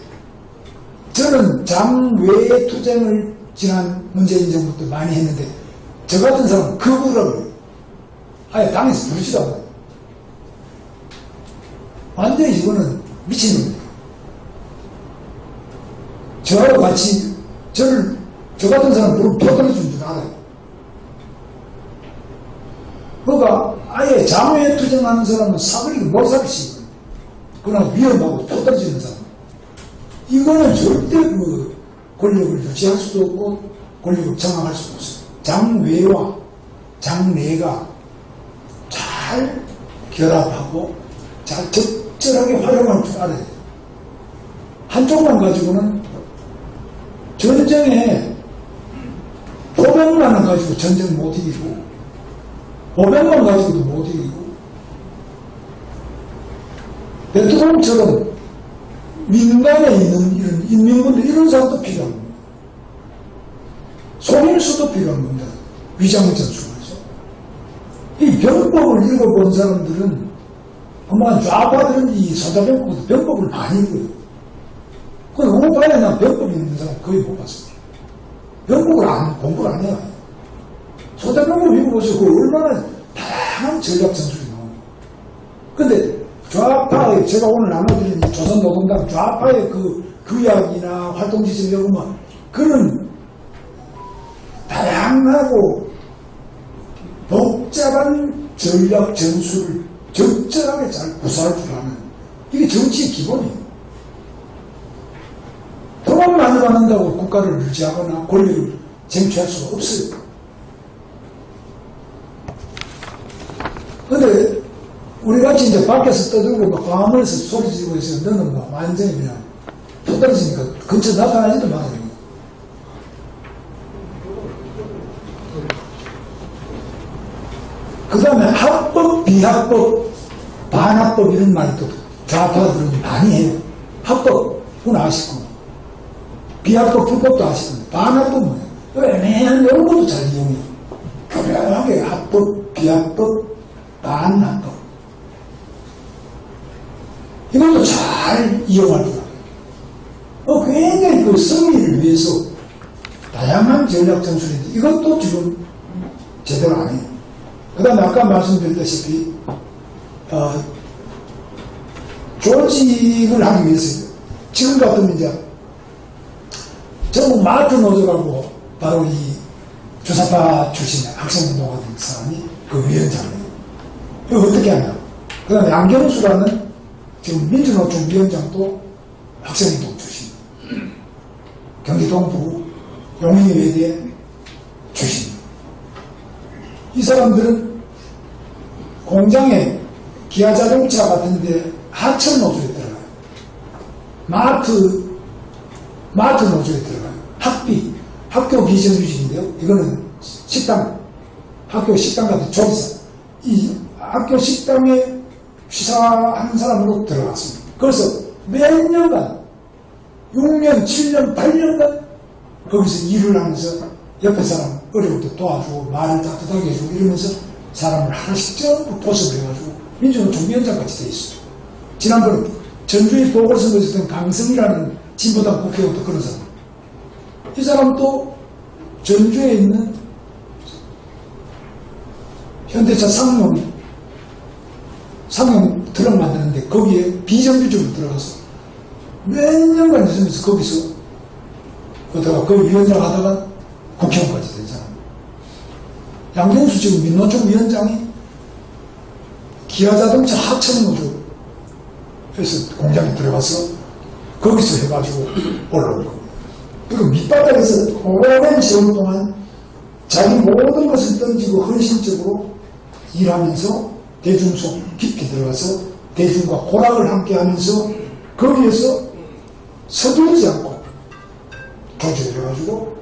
저는 장외 투쟁을 지난 문재인 정부 때 많이 했는데 저 같은 사람은 극우라고 그래요. 아예 당에서 부르지도 않아요. 완전히 이거는 미친놈이에요. 저하고 같이 저 같은 사람 부르면 펴들어주는 줄 알아요. 그러니까 아예 장외 투쟁하는 사람은 사거리를 못 살리시거든요. 그러나 위험하고 펴들어지는 사람. 이거는 절대 그 권력을 유지할 수도 없고 권력을 장악할 수도 없어요. 장외와 장내가 잘 결합하고 잘 적절하게 활용할 줄 알아야 돼요. 한쪽만 가지고는 전쟁에 포병만을 가지고 전쟁 못 이기고 보병만 가지고도 못 이기고 베트남처럼 민간에 있는 이런 인민군들 이런 사람도 필요한 겁니다. 송일수도 필요한 겁니다. 위장전술에서. 이 병법을 읽어본 사람들은 그만 좌파들은 이 서자병법도 병법을 많이 읽어요. 그건 우파에 난 병법 있는 사람 거의 못 봤습니다. 병법을 공부를 안 해요. 서자병법 읽어보세요. 그 얼마나 다양한 전략 전술이 나옵니다. 근데 좌파의, 제가 오늘 나눠드린 조선노동당 좌파의 그 이야기나 활동지시를 보면 그런 다양하고 복잡한 전략 전술을 적절하게 잘 구사할 줄 아는 이게 정치의 기본이에요. 돈만 많이 받는다고 국가를 유지하거나 권력을 쟁취할 수가 없어요. 근데 우리같이 이제 밖에서 떠들고 막 광화문에서 소리 지르고 있어요. 너는 막 완전히 그냥 터떨어지니까 근처 나타나지도 말아요. 그 다음에 합법, 비합법, 반합법 이런 말도 좌파들은 많이 해요. 합법, 그건 아시고. 비합법, 불법도 아시고. 반합법 뭐예요? 애매한 이런 것도 잘 이용해요. 교묘하게 합법, 비합법, 반합법. 이것도 잘 이용할 줄 알아요. 굉장히 그 승리를 위해서 다양한 전략 전술인데 이것도 지금 제대로 안 해요. 그 다음에 아까 말씀드렸다시피 조직을 하기 위해서 지금 같으면 이제 전국 마트 노조라고 바로 이 주사파 출신의 학생운동하는 사람이 그 위원장이에요. 이거 어떻게 하냐. 그 다음에 양경수라는 지금 민주노총 위원장도 학생운동 출신. 경기 동부 용인외대 출신. 이 사람들은 공장에 기아자동차 같은데 하청 노조에 들어가요. 마트 노조에 들어가요. 학교 비정규직인데요. 이거는 식당, 학교 식당 같은 조리사. 이 학교 식당에 취사하는 사람으로 들어갔습니다. 그래서 몇 년간, 6년, 7년, 8년간 거기서 일을 하면서 옆에 사람 어려울 때 도와주고 말을 따뜻하게 해주고 이러면서 사람을 하나씩 전부 포섭을 해가지고 민주노총 위원장까지 돼 있어요. 지난번 전주의 보궐선거에 있었던 강성이라는 진보당 국회의원도 그런 사람. 이 사람도 전주에 있는 현대차 상용 트럭 만드는데 거기에 비정규직으로 들어가서 몇 년간 있으면서 거기서 그러다가 그 위원장 하다가 국회의원까지 된 사람. 양경수 지금 민노총 위원장이 기아자동차 하청노조에서 공장에 들어가서 거기서 해가지고 올라온 겁니다. 그리고 밑바닥에서 오랜 세월 동안 자기 모든 것을 던지고 헌신적으로 일하면서 대중 속 깊이 들어가서 대중과 고락을 함께 하면서 거기에서 서두르지 않고 조직을 해가지고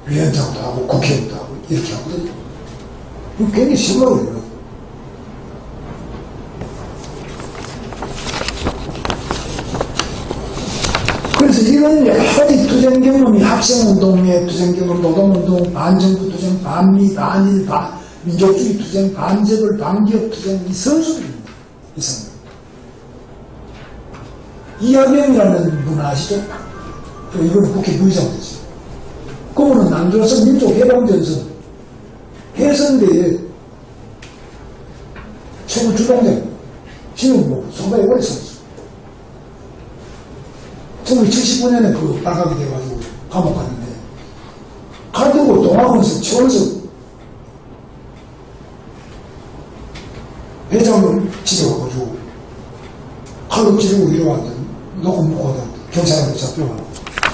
위원장도 하고 국회의원도 하고 이렇게 하거든요. 이거 굉장히 심각해요. 그래서 이런 여러 가지 투쟁 경험이 학생운동의 투쟁 경험, 노동운동, 반정부 투쟁, 반미, 반일, 민족주의 투쟁, 반재벌, 반기업 투쟁, 이 선수들입니다. 이 사람. 이하경이라는 분 아시죠? 이번에 국회 부의장 됐어요. 그분은 남조선 민족해방전선 해선대에 최고 주동자입니다. 지금 뭐 선거에 오래 썼어요. 1979년에 그 발각이 돼가지고 감옥 갔는데 칼들고 동학원에서 치원서 회장을 찢어가지고 칼로 찌르고 이러고 놓고 묶고 하다 경찰한테 잡혀가고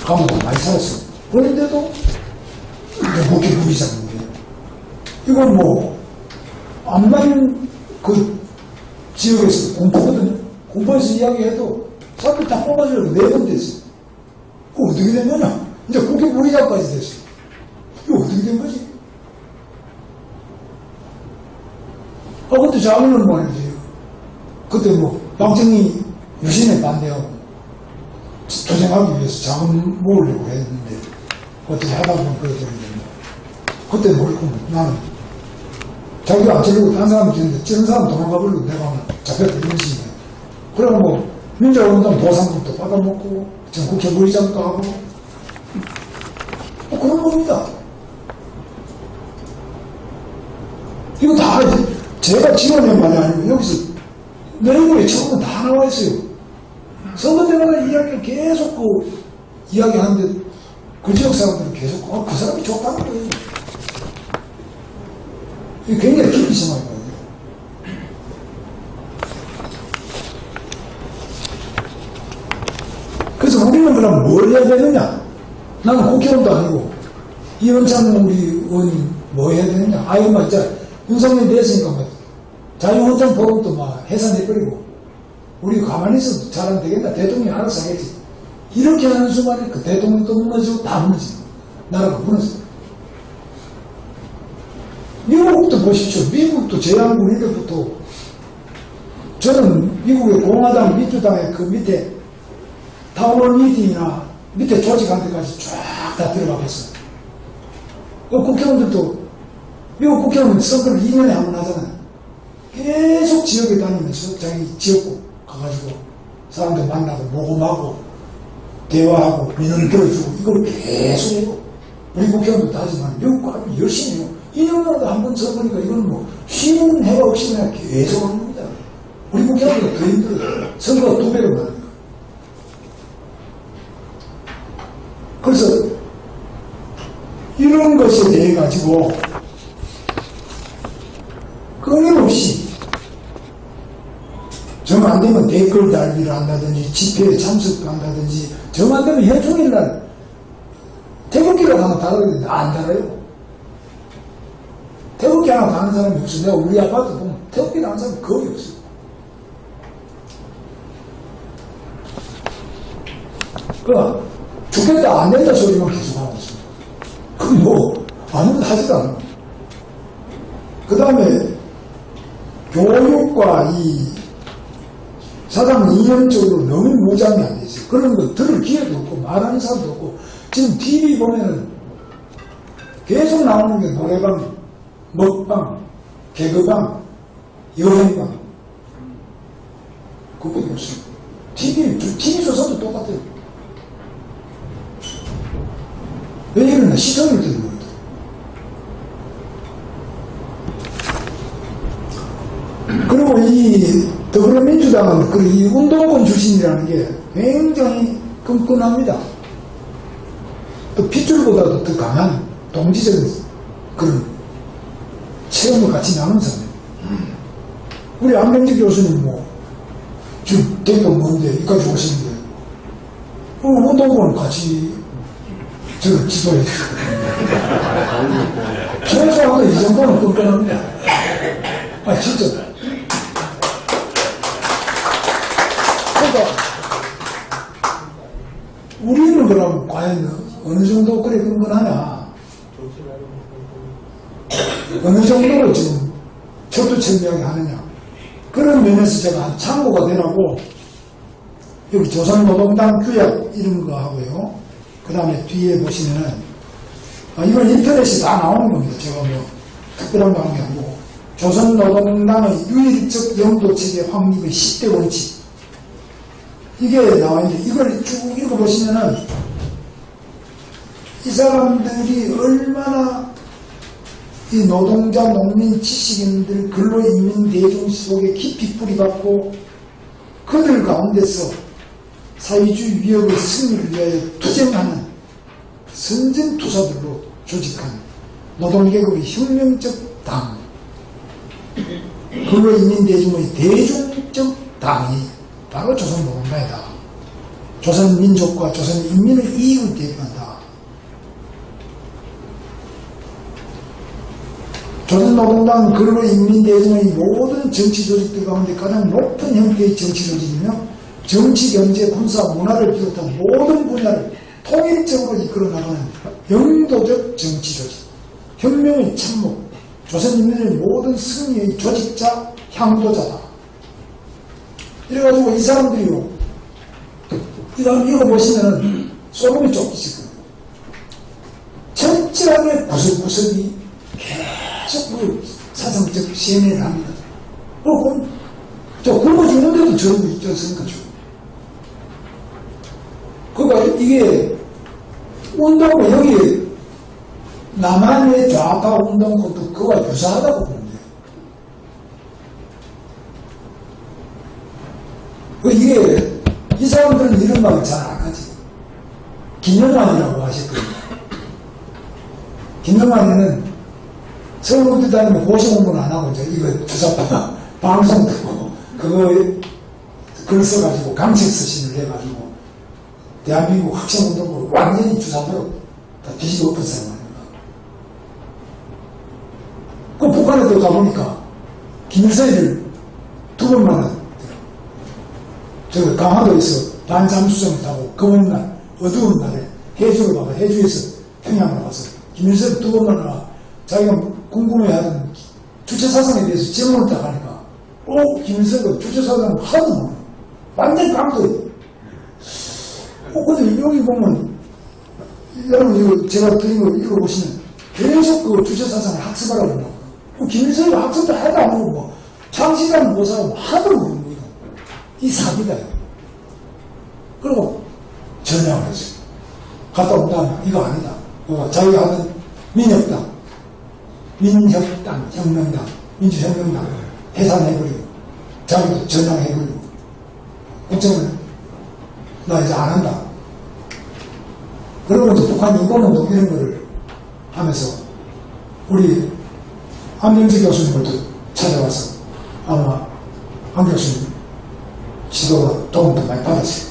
감옥에 많이 살았어요. 그런데도 국회 부의장인데 이건 뭐 암만 그 지역에서 공포거든요. 공포에서 이야기해도 사람들 다 뽑아주려고 4번 됐어요. 그거 어떻게 된 거냐? 이제 국회 부의장까지 됐어요. 이거 어떻게 된 거지? 그때 자기는 말이지. 그때 뭐 방청이 유신에 반대하고 투쟁하기 위해서 자금 모으려고 했는데 어떻게 하다 보면 그렇게 됐는데 그때 뭘 보면 나는 자기가 안 찌르고 딴 사람이 찌르는데 찌른 사람 도망가 버리고 내가 잡혔다 이런 식이네. 그리고 뭐 민주화운동 보상금도 받아먹고 전 국회 부의장도 하고 뭐 그런 겁니다. 이거 다 제가 지어낸 말이 아니고 여기서 내용에 처음은 다 나와 있어요. 선거 때마다 이야기를 계속 이야기하는데 그 지역 사람들은 계속 그 사람이 좋다는 거예요. 이게 굉장히 깊이 심한 거예요. 그래서 우리는 그럼 뭘 해야 되느냐? 나는 국회의원도 아니고 이원창 우리 의원이 뭐 해야 되느냐? 이거 맞자. 윤석열이 됐으니까 뭐 자유원장 보름도 막 해산해버리고 우리 가만히 있어도 잘 안 되겠다. 대통령이 알아서 하겠지. 이렇게 하는 순간에 그 대통령도 무너지고 다 무너지고 나라가 무너져. 미국도 보십시오. 미국도 제한군 이래부터 저는 미국의 공화당, 민주당의 그 밑에 타운 미팅이나 밑에 조직한테까지 쫙 다 들어가겠어요. 국회의원들도 미국 국회의원은 선거를 2년에 한 번 하잖아요. 계속 지역에 다니면서 자기 지역구 가가지고 사람들 만나고 모금하고 대화하고 민원을 들어주고 이걸 계속 해요. 우리 국회의원도 하지만 미국과 아주 열심히 해요. 2년마다 한 번 써보니까 이건 뭐 쉬는 해가 없이 그냥 계속 하는 겁니다. 우리 국회의원보다 더 힘들어요. 선거가 2배로 많으니까. 그래서 대해 가지고 끊임없이 정 안 되면 댓글 달기를 한다든지 집회에 참석한다든지 정 안 되면 해종일날 태극기를 하나 달아야 되는데 안 달아요. 태극기 하나 다는 사람이 없어. 내가 우리 아파트 보면 태극기 다는 사람이 거의 없어. 그 죽겠다 안 된다 소리만 계속 하고 있습니다. 그럼 뭐 아무것도 하지도 않아. 그 다음에 교육과 이 사상 이념적으로 너무 무장이 안 돼 있어요. 그런 거 들을 기회도 없고 말하는 사람도 없고 지금 TV 보면은 계속 나오는 게 노래방, 먹방, 개그방, 여행방 그것밖에 없어요. TV 조사도 똑같아요. 왜 이러나 시선을 드는 겁니다. 그리고 이 더불어민주당은 이 운동권 출신이라는 게 굉장히 끈끈합니다. 또 핏줄보다도 더 강한 동지적인 그런 체험을 같이 나눈 사람이에요. 우리 안병직 교수님 지금 대도 뭔데 여기까지 오시는데 운동권 같이 저를 지도해 최소한도 이 정도는 끈끈합니다. 진짜. 그러니까 우리는 그럼 과연 어느 정도 그래 끈끈하냐, 어느 정도로 지금 철두철미하게 하느냐, 그런 면에서 제가 한 참고가 되라고 여기 조선노동당 규약 이런 거 하고요. 그 다음에 뒤에 보시면은 이건 인터넷에 다 나오는 겁니다. 제가 특별한 거 하는 게 아니고 조선노동당의 유일적 영도체계 확립의 10대 원칙 이게 나와 있는데 이걸 쭉 읽어보시면은 이 사람들이 얼마나 이 노동자, 농민, 지식인들, 근로인민 대중 속에 깊이 뿌리박고 그들 가운데서 사회주의 위협의 승리를 위하여 투쟁하는 선전투사들로 조직한 노동계급의 혁명적 당, 근로인민 대중의 대중적 당이 바로 조선노동당이다. 조선민족과 조선인민의 이익을 대표한다. 조선노동당 근로인민대중의 모든 정치 조직들 가운데 가장 높은 형태의 정치 조직이며 정치, 경제, 군사, 문화를 비롯한 모든 분야를 통일적으로 이끌어 나가는 영도적 정치 조직, 혁명의 참목, 조선인민의 모든 승리의 조직자, 향도자다. 이래가지고 이 사람들이요, 이거 보시면은 소름이 쫓기실 거예요. 철저하게 구석구석이 계속 그 사상적 시행을 합니다. 저 굶어 죽는데도 저러고 있지 않습니까? 그러니까 이게 운동은 여기 남한의 좌파 운동권도 그와 유사하다고 보는데요. 이게 이 사람들은 이런 말을 잘 안 하지. 김영환이라고 하셨거든요. 김영환이는 서울대 다니면 고시 공부는 안 하고 이거 주사파 방송 듣고 그거 글 써가지고 강책 서신을 해가지고 대한민국 학생운동을 완전히 주사파로 다 뒤집어 엎은 사람 아닙니까? 그 북한에 또 가보니까 김일성이를 2번 만났더라고요. 저 강화도에서 반잠수정을 타고 검은날 어두운 날에 해주를 가고 해주에서 평양으로 가서 김일성을 2번 만나 자기가 궁금해하던 주체사상에 대해서 질문을 딱 하니까 김일성은 주체사상을 하도 모르는 완전 강도예요. 근데 여기 보면 여러분 이거 제가 드린 거 읽어보시면 계속 그 주체사상을 학습하라고 나와요. 김일성이 학습도 하도 안 하고 장시간 모사하고 하도 모르는 거예요. 이 사기다요. 그리고 전향을 했어요. 갔다 온 다음에 이거 아니다. 자기가 하던 민혁당, 혁명당, 민주혁명당 해산해버리고 자기도 전향해버리고 국정을 나 이제 안 한다. 그러면서 북한 인권운동 이런 거를 하면서 우리 안명지 교수님을 또 찾아와서 아마 안 교수님 지도가 도움도 많이 받았어요.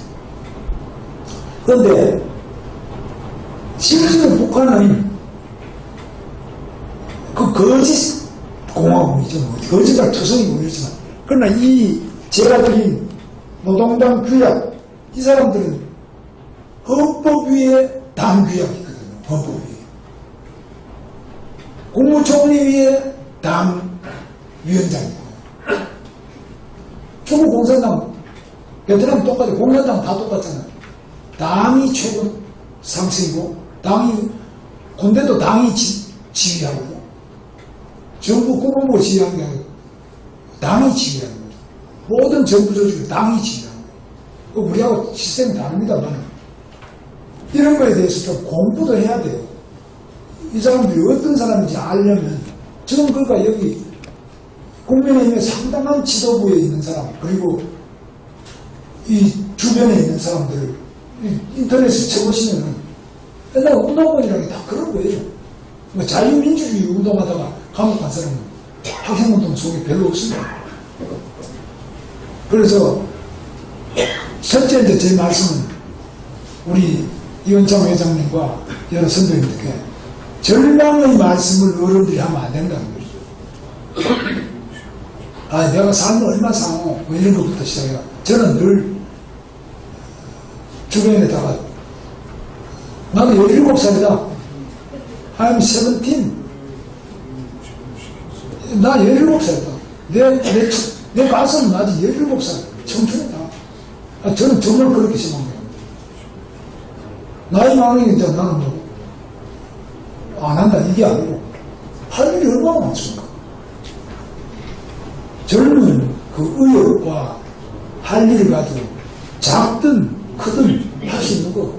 그런데 심지어 북한은 그 거짓 공화국이죠. 뭐. 거짓말 투성이고 이러지만 그러나 이 제가 드린 노동당 규약 이 사람들은 헌법 위에 당 규약이거든요. 헌법 위에 국무총리 위에 당 위원장이고 중국 공산당 베트남 똑같아요. 공산당 다 똑같잖아요. 당이 최고 상승이고 당이 군대도 당이 지휘하고 정부 국방부가 지휘하는 게 아니고 당이 지휘하는 거죠. 모든 정부 조직을 당이 지휘하는 거예요. 우리하고 시스템이 다릅니다만 이런 거에 대해서 좀 공부도 해야 돼요. 이 사람들이 어떤 사람인지 알려면 저는 그러니까 여기 국민의힘에 상당한 지도부에 있는 사람 그리고 이 주변에 있는 사람들을 인터넷에 쳐보시면은 옛날 운동권이라는 게 다 그런 거예요. 뭐 자유민주주의 운동하다가 감옥 간 사람은 학생운동 속에 별로 없습니다. 그래서 첫째 이제 제 말씀은 우리 이원창 회장님과 여러 선배님들께 절망의 말씀을 어른들이 하면 안 된다는 거죠. 아, 내가 삶을 얼마 사노 뭐 이런 것부터 시작해요. 저는 늘 주변에다가 나는 17살이다. I'm 17. 나 17살이다. 내 가슴은 아직 17살. 청춘이다. 아, 저는 정말 그렇게 생각해요. 나이 많으니까 이제 나는 뭐, 안 한다. 이게 아니고, 할 일이 얼마나 많습니까? 젊은 그 의욕과 할 일을 가지고 작든 크든 할 수 있는 거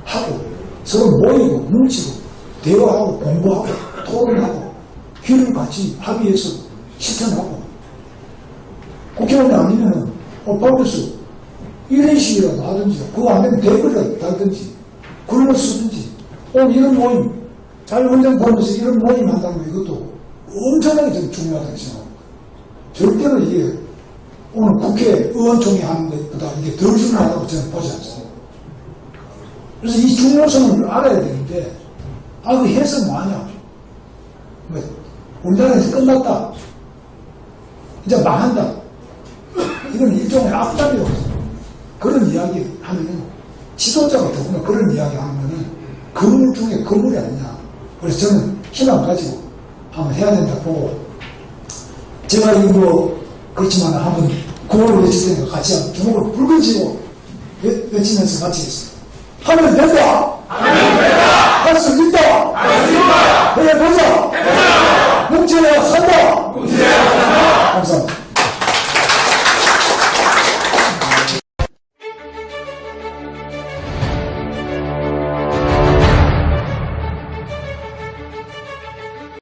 하고, 서로 모이고, 뭉치고, 대화하고, 공부하고, 토론하고, 길을 같이 합의해서 실천하고, 국회의원이 아니면은, 밖에서 이런 식이라도 하든지, 그거 안 되면 댓글이라도 달든지, 글을 쓰든지, 이런 모임, 자유훈장 보면서 이런 모임 한다는 거 이것도 엄청나게 좀 중요하다고 생각합니다. 절대로 이게 오늘 국회의원총회 하는 것보다 이게 덜 중요하다고 저는 보지 않습니다. 그래서 이 중요성을 알아야 되는데, 그 해석 뭐하냐? 뭐, 우리나라에서 끝났다. 이제 망한다. 이건 일종의 악담이거든요. 그런 이야기 하면은, 지도자가 더구나 그런 이야기 하면은, 건물 중에 건물이 아니냐. 그래서 저는 희망 가지고 한번 해야 된다 보고, 제가 이거, 그렇지만 한번 구호를 외칠 테니까 같이 한번 주먹을 붉은 쥐고 외치면서 같이 했습니다. 하면 된다! 할 수 있다! 해보자! 뭉쳐야 산다!